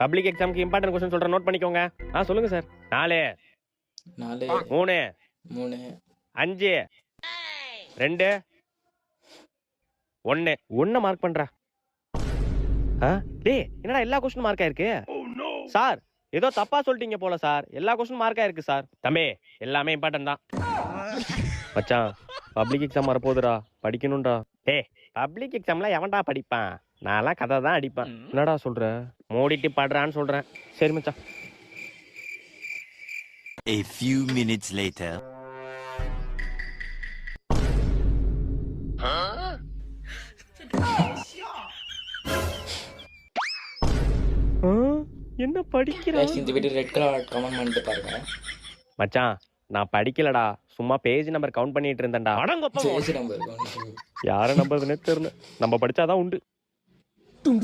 Public எக்ஸாமுக்கு important question சொல்றேன், note பண்ணிக்கோங்க. சொல்லுங்க சார். 4 4 3 3 5 2 1 1 மார்க் பண்றா. டேய் என்னடா எல்லா क्वेश्चन மார்க் ஆயிருக்கு? சார் ஏதோ தப்பா சொல்லிட்டீங்க போல சார். எல்லா क्वेश्चन மார்க் ஆயிருக்கு சார். தம்பி எல்லாமே இம்பார்ட்டன்ட் தான். மச்சான் பப்ளிக் எக்ஸாம் வரப்போகுதுடா, படிக்கணும்டா. டேய் பப்ளிக் எக்ஸாம்ல எவன்டா படிப்பான்? நான்லாம் கதை தான் அடிப்பேன். என்னடா சொல்ற? மூடிட்டு படுறான்னு சொல்றேன். சரி மச்சான். A few minutes later. என்ன படிக்கிறான்? இந்த வீடியோ ரெட் கலர் கமெண்ட் பண்ணிட்டு பாருங்க. மச்சான் நான் படிக்கலடா, சும்மா பேஜ் நம்பர் கவுண்ட் பண்ணிட்டு இருந்தேன்டா. அடங்கப்பா பேஜ் நம்பர் யாரை நம்புறதுன்னே தெரியல. நம்ம படிச்சாதான் உண்டு. டும்.